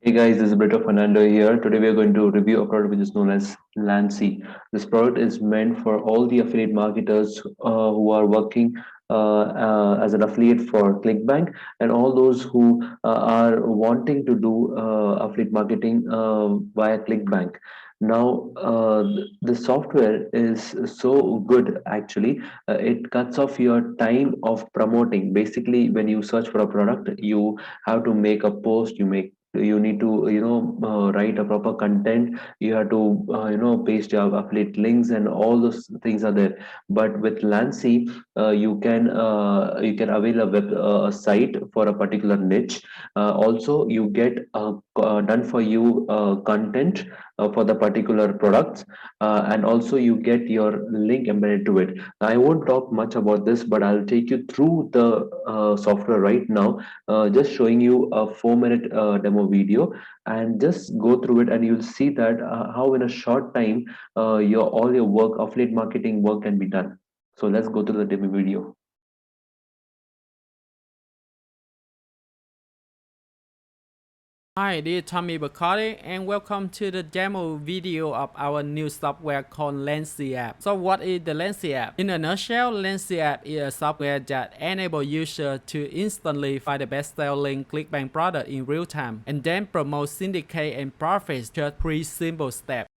Hey guys, this is Brito Fernando here. Today we are going to review a product which is known as Lanci. This product is meant for all the affiliate marketers who are working as an affiliate for Clickbank and all those who are wanting to do affiliate marketing via Clickbank. Now, the software is so good actually. It cuts off your time of promoting. Basically, when you search for a product, you have to make a post, you need to write a proper content, you have to paste your affiliate links and all those things are there. But with Lancy, you can avail a site for a particular niche. Also you get done for you content for the particular products, and also you get your link embedded to it. I won't talk much about this, but I'll take you through the software right now, just showing you a 4 minute demo video, and just go through it and you'll see that how in a short time your all your work, affiliate marketing work, can be done. So let's go to the demo video. Hi, this is Tommy Bacardi and welcome to the demo video of our new software called Lanci app. So what is the Lanci app? In a nutshell, Lanci app is a software that enables users to instantly find the best-selling Clickbank product in real time and then promote, syndicate, and profit just 3 simple steps.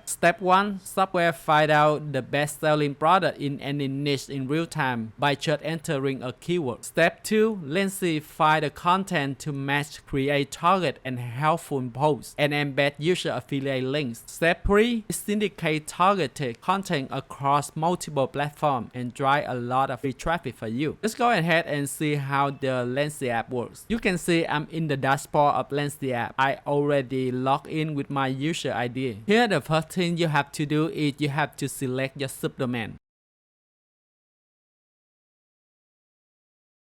Step 1. Software find out the best-selling product in any niche in real time by just entering a keyword. Step 2. Lanci find the content to match, create target and helpful posts, and embed user affiliate links. Step 3. Syndicate targeted content across multiple platforms and drive a lot of free traffic for you. Let's go ahead and see how the Lanci app works. You can see I'm in the dashboard of Lanci app. I already logged in with my user ID. Here the first thing you have to do is you have to select your subdomain.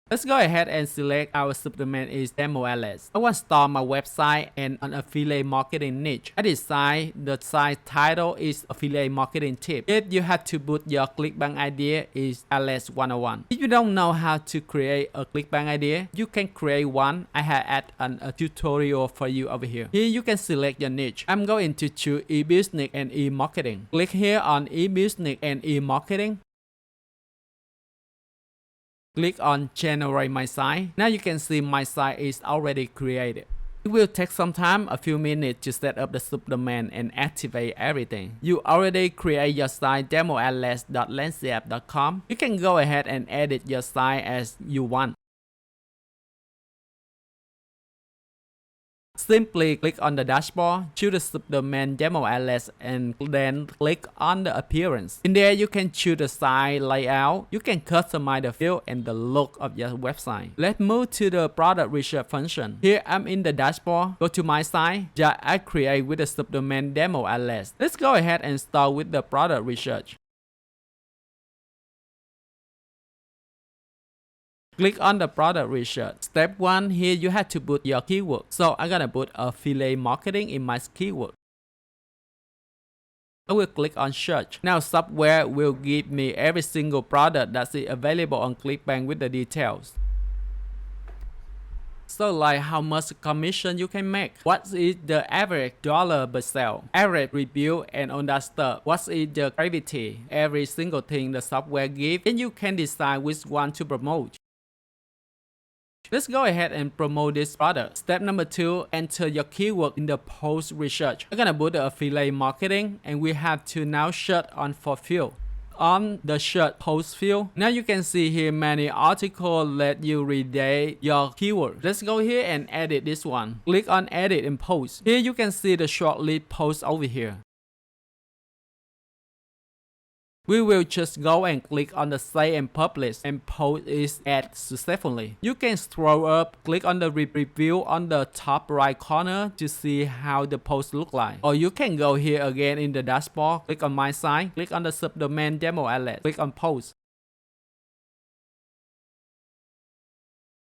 Let's go ahead and select our subdomain is DemoLS. I want to start my website and an affiliate marketing niche. I decide the site title is affiliate marketing tip. If you have to put your Clickbank idea is LS 101. If you don't know how to create a Clickbank idea, you can create one. I have added a tutorial for you over here. Here you can select your niche. I'm going to choose e-business and e-marketing. Click here on e-business and e-marketing. Click on generate my site. Now you can see my site is already created. It will take some time, a few minutes, to set up the subdomain and activate everything. You already create your site demolls.lanciapp.com. You can go ahead and edit your site as you want. Simply click on the dashboard, choose the subdomain DemoLS, and then click on the appearance. In there you can choose the site layout. You can customize the feel and the look of your website. Let's move to the product research function. Here I'm in the dashboard. Go to my site that I create with the subdomain DemoLS. Let's go ahead and start with the product research. Click on the product research. Step 1, here you have to put your keyword. So I'm gonna put affiliate marketing in my keyword. I will click on search. Now software will give me every single product that's available on Clickbank with the details. So like how much commission you can make, what is the average dollar per sale, average review, and all that stuff. What is the gravity, every single thing the software gives, and you can decide which one to promote. Let's go ahead and promote this product. Step number 2, enter your keyword in the post research. I'm gonna put the affiliate marketing, and we have to now search on for field. On the search post field, now you can see here many articles let you read your keyword. Let's go here and edit this one. Click on edit and post. Here you can see the short list post over here. We will just go and click on the save and publish, and post is added successfully. You can scroll up, click on the review on the top right corner to see how the post look like. Or you can go here again in the dashboard, click on my site, click on the subdomain DemoLS, click on post.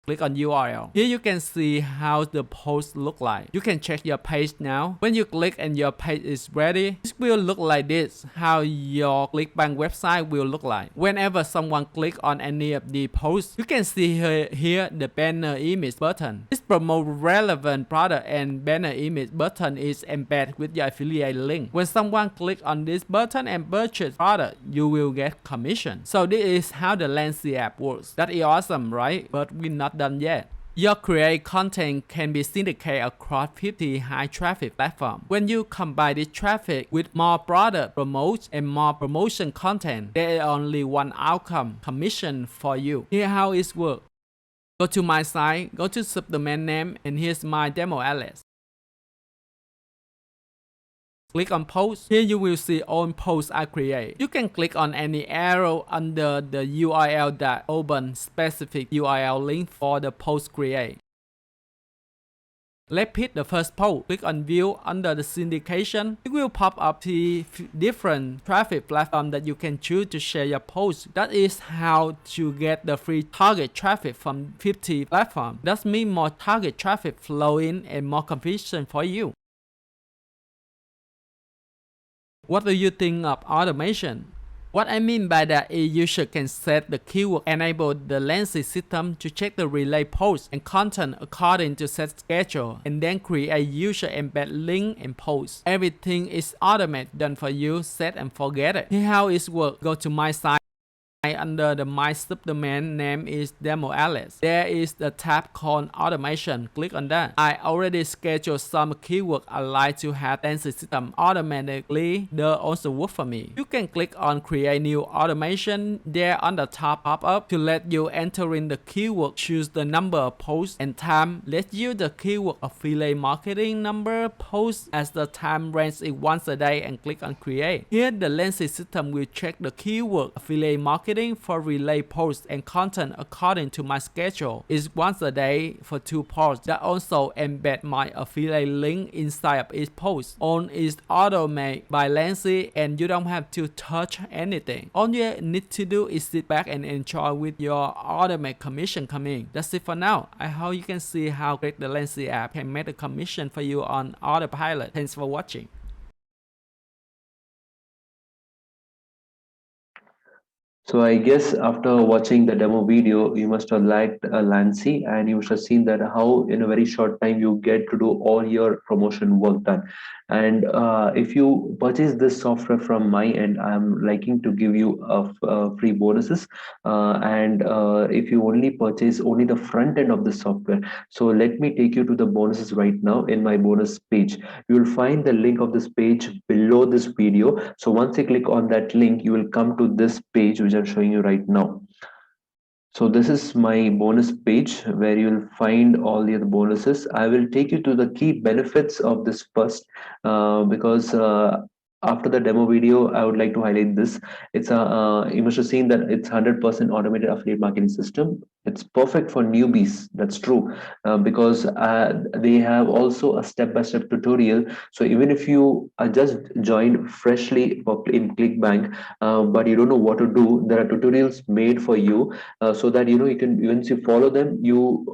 Click on URL. Here you can see how the post look like. You can check your page now. When you click and your page is ready, it will look like this, how your Clickbank website will look like. Whenever someone click on any of the posts, you can see here the banner image button. This promote relevant product and banner image button is embedded with your affiliate link. When someone click on this button and purchase product, you will get commission. So this is how the Lanci app works. That is awesome, right? But we're not done yet. Your create content can be syndicated across 50 high traffic platforms. When you combine this traffic with more product promotes and more promotion content, there is only one outcome, commission for you. Here how it works. Go to my site, go to subdomain name, and here's my demo address. Click on post. Here you will see all posts I create. You can click on any arrow under the URL that open specific URL link for the post create. Let's pick the first post. Click on view under the syndication. It will pop up the different traffic platforms that you can choose to share your post. That is how to get the free target traffic from 50 platforms. That means more target traffic flow in and more conversion for you. What do you think of automation? What I mean by that is user can set the keyword, enable the Lanci system to check the relay post and content according to set schedule, and then create user embed link and post. Everything is automated, done for you, set and forget it. Here how it works. Go to my site. Under the my subdomain name is demo address. There is the tab called automation. Click on that. I already scheduled some keyword I like to have Lanci system automatically. They also work for me. You can click on create new automation there on the top pop up to let you enter in the keyword. Choose the number of posts and time. Let you the keyword affiliate marketing number post as the time range is once a day and click on create. Here the Lanci system will check the keyword affiliate marketing for relay posts and content according to my schedule. Is once a day for 2 posts. That also embed my affiliate link inside of each post. All is automated by Lanci and you don't have to touch anything. All you need to do is sit back and enjoy with your automated commission coming. That's it for now. I hope you can see how great the Lanci app can make a commission for you on autopilot. Thanks for watching. So I guess after watching the demo video, you must have liked Lanci, and you must have seen that how in a very short time you get to do all your promotion work done. And if you purchase this software from my end, I'm liking to give you free bonuses. And if you only purchase only the front end of the software, so let me take you to the bonuses right now in my bonus page. You will find the link of this page below this video. So once you click on that link, you will come to this page which I'm showing you right now. So this is my bonus page where you will find all the other bonuses. I will take you to the key benefits of this first, because after the demo video, I would like to highlight this. It's a you must have seen that it's 100% automated affiliate marketing system. It's perfect for newbies. That's true, because they have also a step-by-step tutorial. So even if you are just joined freshly in Clickbank, but you don't know what to do, there are tutorials made for you, so that you can, once you follow them, you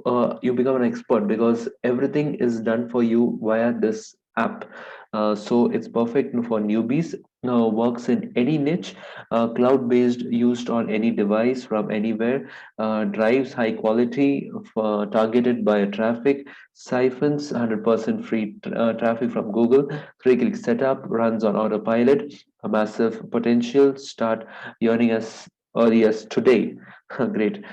become an expert, because everything is done for you via this app. So it's perfect for newbies. Works in any niche, cloud based, used on any device from anywhere, drives high quality targeted by traffic, siphons 100% free traffic from Google, 3-click setup, runs on autopilot, a massive potential, start earning as early as today. Great.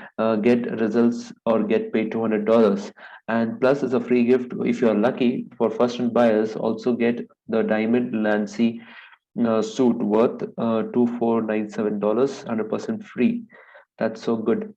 Get results or get paid $200. And plus, it's a free gift if you're lucky. For first time buyers, also get the Diamond Lanci suit worth $2497, 100% free. That's so good.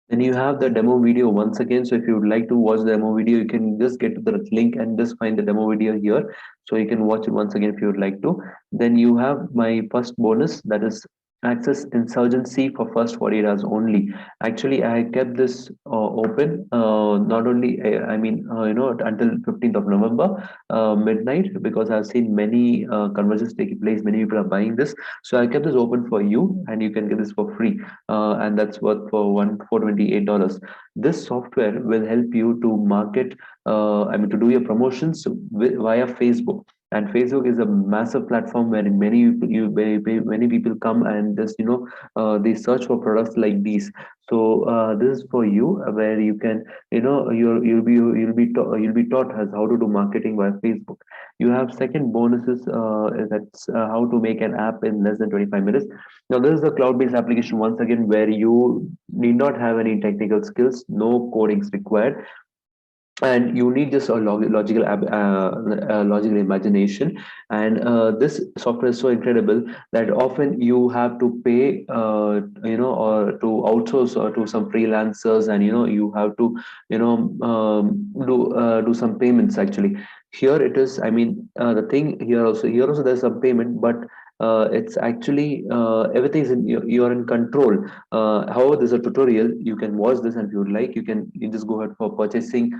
Then you have the demo video once again. So if you would like to watch the demo video, you can just get to the link and just find the demo video here. So you can watch it once again if you would like to. Then you have my first bonus, that is access insurgency for first 48 hours only. Actually, I kept this open, not only I mean until 15th of November midnight, because I've seen many conversions taking place, many people are buying this. So I kept this open for you, and you can get this for free, and that's worth for one $428. This software will help you to market, I mean, to do your promotions via Facebook. And Facebook is a massive platform where many people come and just they search for products like these. So this is for you, where you can, you'll be taught as how to do marketing via Facebook. You have second bonuses, that's how to make an app in less than 25 minutes. Now this is a cloud-based application, once again, where you need not have any technical skills, no codings required, and you need just a logical imagination. And this software is so incredible that often you have to pay, or to outsource or to some freelancers, and you have to do some payments actually. Here it is, I mean, the thing here also there's some payment, but it's actually everything is you're in control. However, there's a tutorial, you can watch this, and if you would like, you just go ahead for purchasing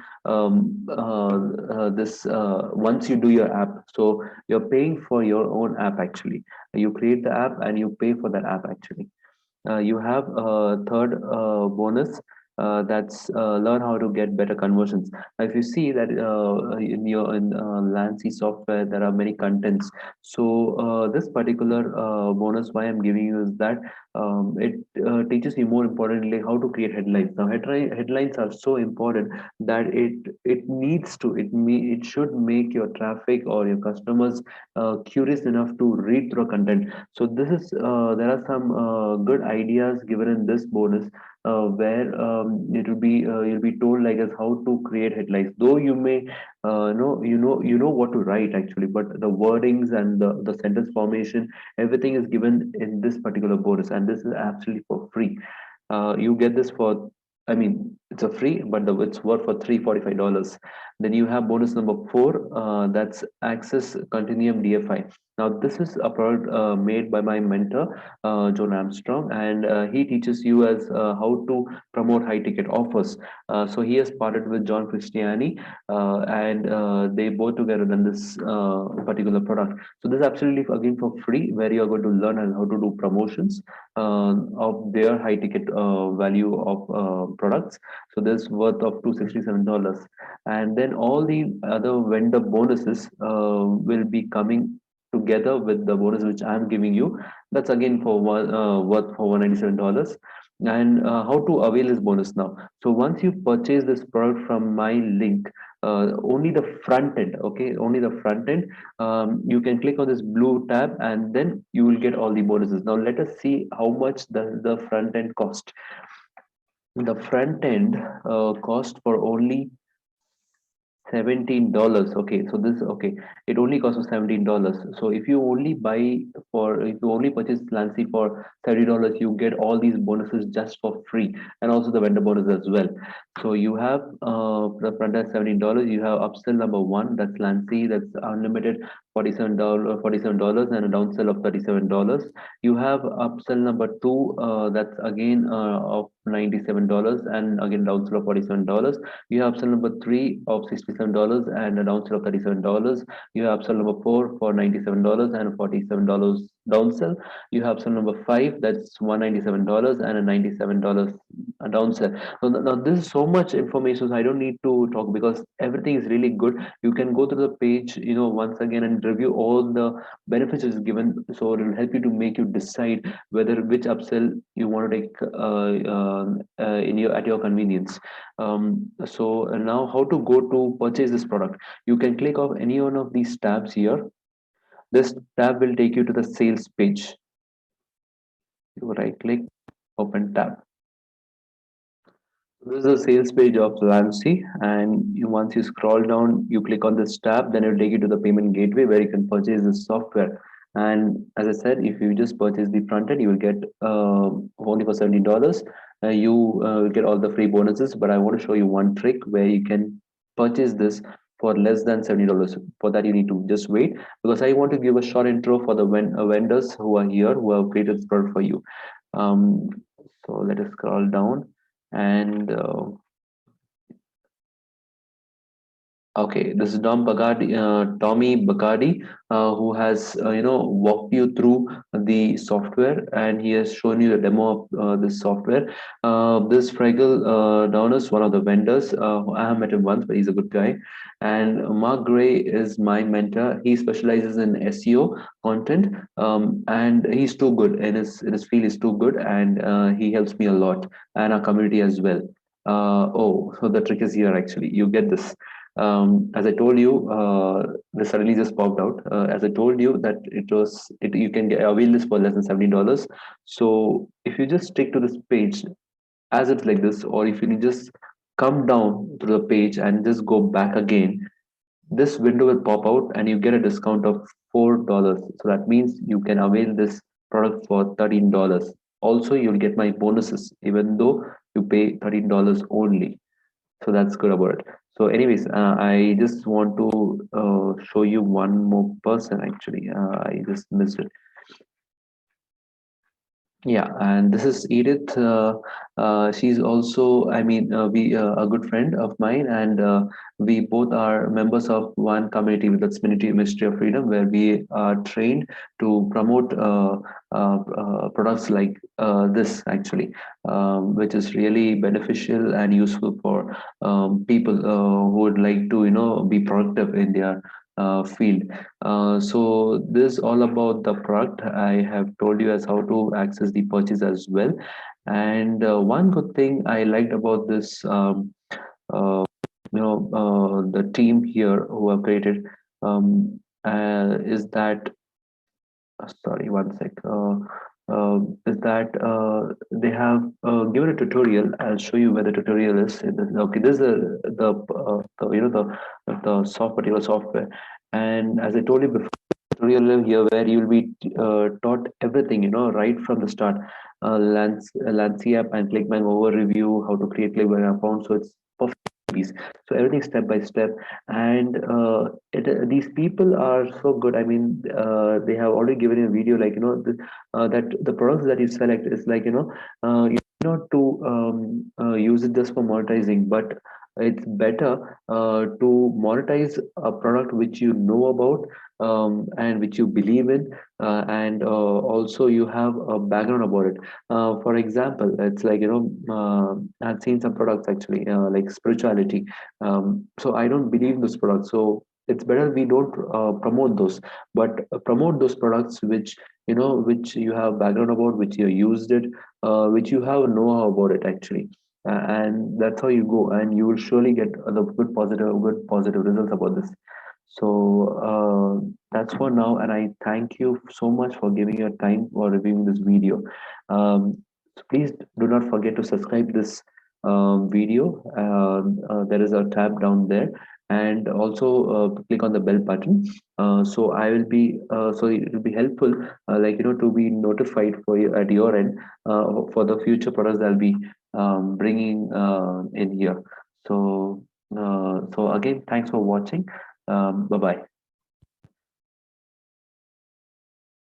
this once you do your app. So you're paying for your own app actually. You create the app and you pay for that app actually. You have a third bonus, that's learn how to get better conversions. Now, if you see that in Lanci software, there are many contents. So this particular bonus, why I'm giving you, is that it teaches you, more importantly, how to create headlines. Now, headlines are so important that it should make your traffic or your customers curious enough to read through content. So there are some good ideas given in this bonus, where it will be you'll be told like as how to create headlines. Though you may know what to write actually, but the wordings and the sentence formation, everything is given in this particular bonus, and this is absolutely for free. You get this for, I mean, it's a free, but it's worth for $345. Then you have bonus number four, that's Access Continuum DFI. Now, this is a product made by my mentor, John Armstrong, and he teaches you as how to promote high ticket offers. So he has partnered with John Christiani, and they both together done this particular product. So this is absolutely again for free, where you are going to learn how to do promotions of their high ticket value of products. So this worth of $267, and then all the other vendor bonuses will be coming together with the bonus which I'm giving you. That's again for worth for $197. And how to avail this bonus now? So once you purchase this product from my link, only the front end, okay, only the front end, you can click on this blue tab, and then you will get all the bonuses. Now let us see how much the front end cost. The front end cost for only $17. Okay, so this, okay, it only costs us $17. So if you only purchase Lancy for $30, you get all these bonuses just for free, and also the vendor bonus as well. So you have the front end $17. You have upsell number one, that's Lancy, that's unlimited $47, and a downsell of $37. You have upsell number two, that's again of $97, and again downsell of $47. You have upsell number three of $67 and a downsell of $37. You have upsell number four for $97 and $47 downsell. You have upsell number five, that's $197 and a $97 downsell. So now this is so much information, so I don't need to talk because everything is really good. You can go to the page, once again, and review all the benefits is given. So it will help you to make you decide whether which upsell you want to take in your at your convenience. So now how to go to purchase this product? You can click off any one of these tabs here. This tab will take you to the sales page. You right click, open tab. This is the sales page of Lanci, and once you scroll down, you click on this tab, then it will take you to the payment gateway where you can purchase this software. And as I said, if you just purchase the front end, you will get only for $17. You will get all the free bonuses. But I want to show you one trick where you can purchase this for less than $70. For that, you need to just wait, because I want to give a short intro for the vendors who are here, who have created this product for you. Um, so let us scroll down, and okay, this is Tommy Bacardi, who has walked you through the software, and he has shown you the demo of this software. This Fraggle Down is one of the vendors. I have met him once, but he's a good guy. And Mark Gray is my mentor. He specializes in SEO content, and he's too good in his field. Is too good, and he helps me a lot, and our community as well. Oh, so the trick is here actually. You get this. As I told you, this suddenly just popped out. As I told you that you can avail this for less than $70. So if you just stick to this page as it's like this, or if you just come down to the page and just go back again, this window will pop out and you get a discount of $4. So that means you can avail this product for $13. Also, you'll get my bonuses even though you pay $13 only. So that's good about it. So anyways, I just want to show you one more person actually. I just missed it. Yeah, and this is Edith. She's also, I mean, we a good friend of mine, and we both are members of one community, that's Ministry of Freedom, where we are trained to promote products like this actually, which is really beneficial and useful for people who would like to, be productive in their field. So this is all about the product. I have told you as how to access the purchase as well. And one good thing I liked about this, the team here who have created, is that sorry, one sec. Is that they have given a tutorial. I'll show you where the tutorial is. Okay, this is the particular software, and as I told you before, tutorial here where you will be taught everything, right from the start. Lanci app and Clickbank overview, how to create Clickbank account. So it's perfect piece. So everything step by step, and these people are so good. I mean, they have already given you a video, like that the products that you select is like you not to use it just for monetizing, but it's better to monetize a product which you know about, and which you believe in, and also you have a background about it. For example, it's like I've seen some products actually, like spirituality. So I don't believe in those products, so it's better we don't promote those, but promote those products which you have background about, which you used it, which you have know-how about it actually. And that's how you go, and you will surely get the good positive results about this. So that's for now, and I thank you so much for giving your time for reviewing this video. So please do not forget to subscribe this video. There is a tab down there, and also click on the bell button. So I will be so it will be helpful, like to be notified for you at your end, for the future products I'll be bringing in here. So again, thanks for watching. Bye bye.